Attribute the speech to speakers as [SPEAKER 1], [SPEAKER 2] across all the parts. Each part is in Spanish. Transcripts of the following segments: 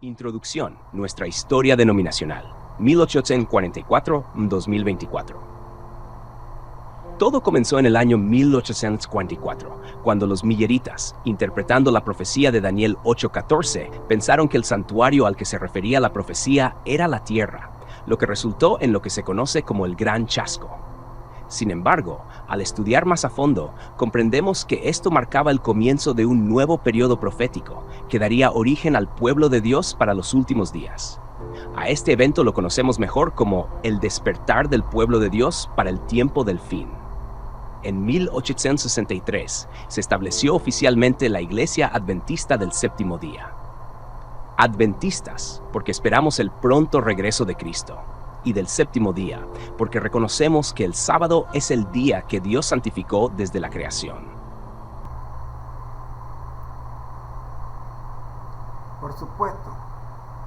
[SPEAKER 1] Introducción, nuestra historia denominacional, 1844-2024. Todo comenzó en el año 1844, cuando los milleritas, interpretando la profecía de Daniel 8:14, pensaron que el santuario al que se refería la profecía era la tierra, lo que resultó en lo que se conoce como el Gran Chasco. Sin embargo, al estudiar más a fondo, comprendemos que esto marcaba el comienzo de un nuevo periodo profético que daría origen al pueblo de Dios para los últimos días. A este evento lo conocemos mejor como el despertar del pueblo de Dios para el tiempo del fin. En 1863 se estableció oficialmente la Iglesia Adventista del Séptimo Día. Adventistas, porque esperamos el pronto regreso de Cristo. Y del séptimo día, porque reconocemos que el sábado es el día que Dios santificó desde la creación.
[SPEAKER 2] Por supuesto,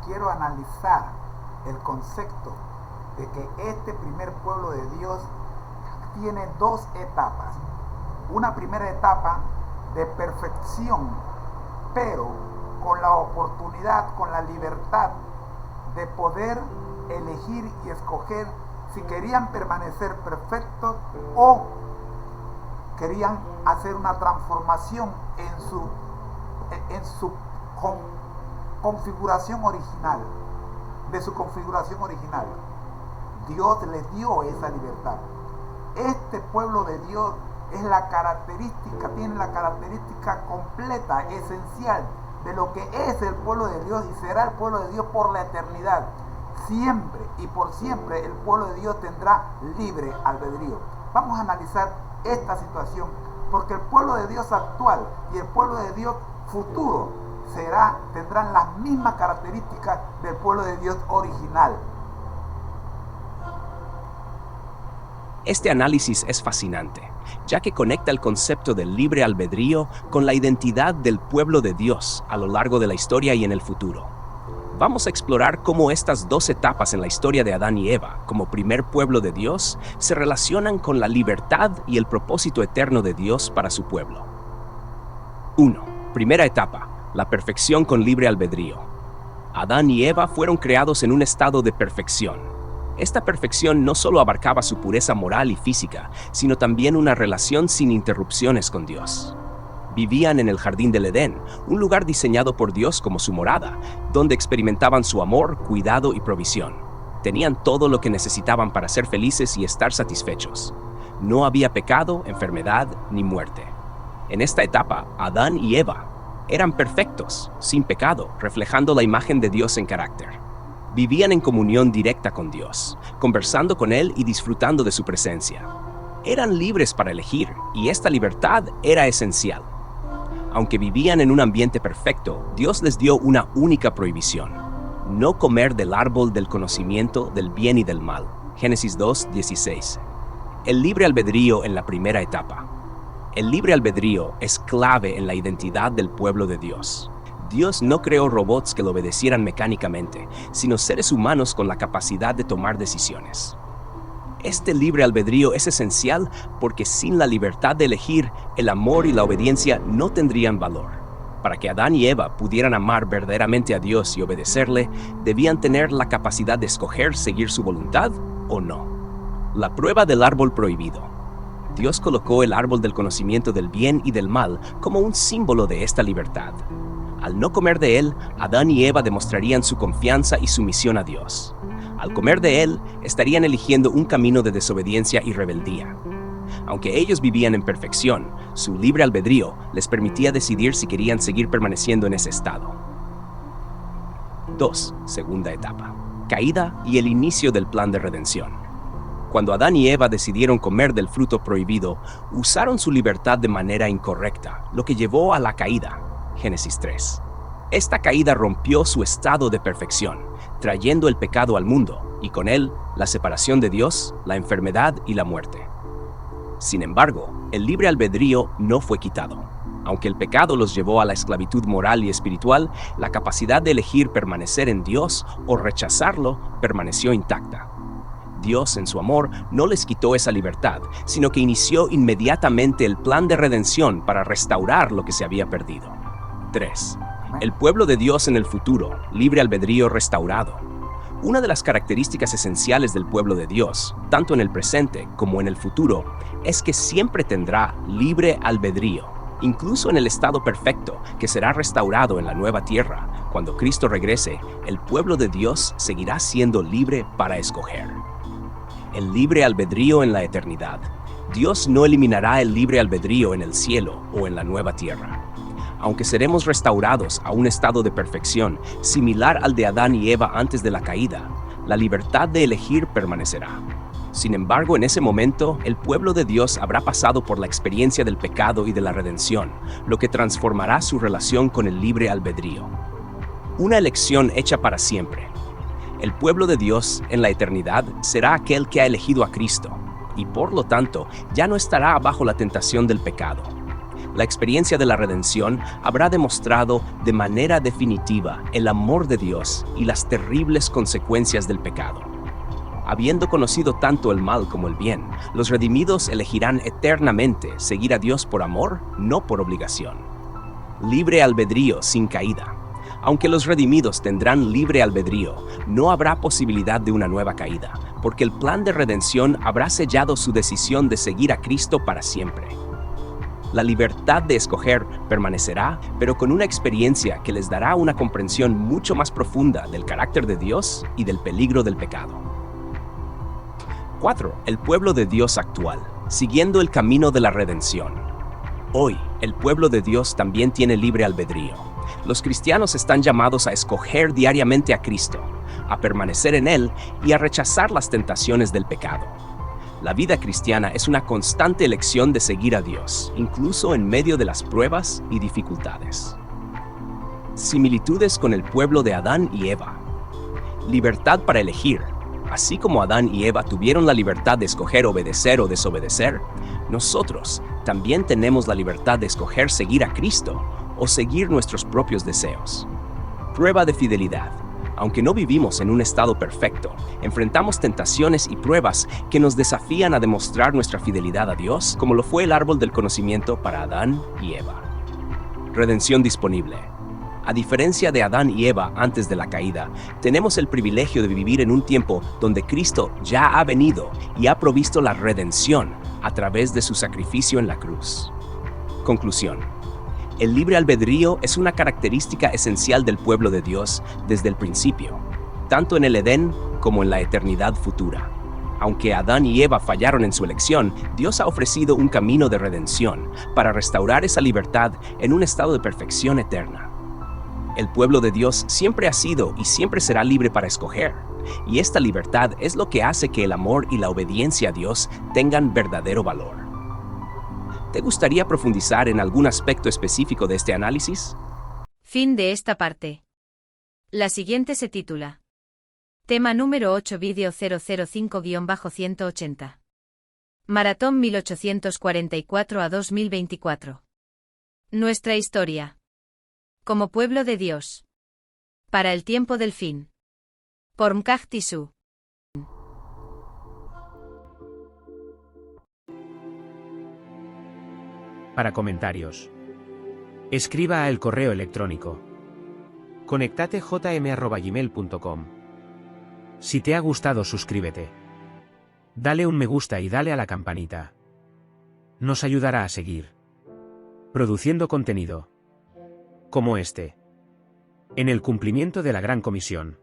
[SPEAKER 2] quiero analizar el concepto de que este primer pueblo de Dios tiene dos etapas. Una primera etapa de perfección, pero con la oportunidad, con la libertad de poder elegir y escoger si querían permanecer perfectos o querían hacer una transformación en su configuración original, de su configuración original. Dios les dio esa libertad. Este pueblo de Dios es la característica, tiene la característica completa, esencial de lo que es el pueblo de Dios y será el pueblo de Dios por la eternidad. Siempre y por siempre el pueblo de Dios tendrá libre albedrío. Vamos a analizar esta situación porque el pueblo de Dios actual y el pueblo de Dios futuro tendrán las mismas características del pueblo de Dios original.
[SPEAKER 1] Este análisis es fascinante, ya que conecta el concepto del libre albedrío con la identidad del pueblo de Dios a lo largo de la historia y en el futuro. Vamos a explorar cómo estas dos etapas en la historia de Adán y Eva, como primer pueblo de Dios, se relacionan con la libertad y el propósito eterno de Dios para su pueblo. 1. Primera etapa, la perfección con libre albedrío. Adán y Eva fueron creados en un estado de perfección. Esta perfección no solo abarcaba su pureza moral y física, sino también una relación sin interrupciones con Dios. Vivían en el jardín del Edén, un lugar diseñado por Dios como su morada, donde experimentaban su amor, cuidado y provisión. Tenían todo lo que necesitaban para ser felices y estar satisfechos. No había pecado, enfermedad ni muerte. En esta etapa, Adán y Eva eran perfectos, sin pecado, reflejando la imagen de Dios en carácter. Vivían en comunión directa con Dios, conversando con Él y disfrutando de su presencia. Eran libres para elegir, y esta libertad era esencial. Aunque vivían en un ambiente perfecto, Dios les dio una única prohibición: no comer del árbol del conocimiento del bien y del mal. Génesis 2:16. El libre albedrío en la primera etapa. El libre albedrío es clave en la identidad del pueblo de Dios. Dios no creó robots que lo obedecieran mecánicamente, sino seres humanos con la capacidad de tomar decisiones. Este libre albedrío es esencial porque sin la libertad de elegir, el amor y la obediencia no tendrían valor. Para que Adán y Eva pudieran amar verdaderamente a Dios y obedecerle, debían tener la capacidad de escoger seguir su voluntad o no. La prueba del árbol prohibido. Dios colocó el árbol del conocimiento del bien y del mal como un símbolo de esta libertad. Al no comer de él, Adán y Eva demostrarían su confianza y sumisión a Dios. Al comer de él, estarían eligiendo un camino de desobediencia y rebeldía. Aunque ellos vivían en perfección, su libre albedrío les permitía decidir si querían seguir permaneciendo en ese estado. 2. Segunda etapa. Caída y el inicio del plan de redención. Cuando Adán y Eva decidieron comer del fruto prohibido, usaron su libertad de manera incorrecta, lo que llevó a la caída. Génesis 3. Esta caída rompió su estado de perfección, trayendo el pecado al mundo, y con él la separación de Dios, la enfermedad y la muerte. Sin embargo, el libre albedrío no fue quitado. Aunque el pecado los llevó a la esclavitud moral y espiritual, la capacidad de elegir permanecer en Dios o rechazarlo permaneció intacta. Dios, en su amor, no les quitó esa libertad, sino que inició inmediatamente el plan de redención para restaurar lo que se había perdido. 3. El pueblo de Dios en el futuro, libre albedrío restaurado. Una de las características esenciales del pueblo de Dios, tanto en el presente como en el futuro, es que siempre tendrá libre albedrío, incluso en el estado perfecto que será restaurado en la nueva tierra. Cuando Cristo regrese, el pueblo de Dios seguirá siendo libre para escoger. El libre albedrío en la eternidad. Dios no eliminará el libre albedrío en el cielo o en la nueva tierra. Aunque seremos restaurados a un estado de perfección similar al de Adán y Eva antes de la caída, la libertad de elegir permanecerá. Sin embargo, en ese momento, el pueblo de Dios habrá pasado por la experiencia del pecado y de la redención, lo que transformará su relación con el libre albedrío. Una elección hecha para siempre. El pueblo de Dios en la eternidad será aquel que ha elegido a Cristo, y por lo tanto ya no estará bajo la tentación del pecado. La experiencia de la redención habrá demostrado de manera definitiva el amor de Dios y las terribles consecuencias del pecado. Habiendo conocido tanto el mal como el bien, los redimidos elegirán eternamente seguir a Dios por amor, no por obligación. Libre albedrío sin caída. Aunque los redimidos tendrán libre albedrío, no habrá posibilidad de una nueva caída, porque el plan de redención habrá sellado su decisión de seguir a Cristo para siempre. La libertad de escoger permanecerá, pero con una experiencia que les dará una comprensión mucho más profunda del carácter de Dios y del peligro del pecado. 4. El pueblo de Dios actual, siguiendo el camino de la redención. Hoy, el pueblo de Dios también tiene libre albedrío. Los cristianos están llamados a escoger diariamente a Cristo, a permanecer en Él y a rechazar las tentaciones del pecado. La vida cristiana es una constante elección de seguir a Dios, incluso en medio de las pruebas y dificultades. Similitudes con el pueblo de Adán y Eva. Libertad para elegir. Así como Adán y Eva tuvieron la libertad de escoger obedecer o desobedecer, nosotros también tenemos la libertad de escoger seguir a Cristo o seguir nuestros propios deseos. Prueba de fidelidad. Aunque no vivimos en un estado perfecto, enfrentamos tentaciones y pruebas que nos desafían a demostrar nuestra fidelidad a Dios, como lo fue el árbol del conocimiento para Adán y Eva. Redención disponible. A diferencia de Adán y Eva antes de la caída, tenemos el privilegio de vivir en un tiempo donde Cristo ya ha venido y ha provisto la redención a través de su sacrificio en la cruz. Conclusión. El libre albedrío es una característica esencial del pueblo de Dios desde el principio, tanto en el Edén como en la eternidad futura. Aunque Adán y Eva fallaron en su elección, Dios ha ofrecido un camino de redención para restaurar esa libertad en un estado de perfección eterna. El pueblo de Dios siempre ha sido y siempre será libre para escoger, y esta libertad es lo que hace que el amor y la obediencia a Dios tengan verdadero valor. ¿Te gustaría profundizar en algún aspecto específico de este análisis?
[SPEAKER 3] Fin de esta parte. La siguiente se titula Tema número 8 Vídeo 005-180. Maratón 1844 a 2024. Nuestra historia. Como pueblo de Dios. Para el tiempo del fin. Por Mkaj Tisu.
[SPEAKER 4] Para comentarios, escriba al correo electrónico conectatejm@gmail.com. Si te ha gustado, suscríbete. Dale un me gusta y dale a la campanita. Nos ayudará a seguir produciendo contenido como este, en el cumplimiento de la Gran Comisión.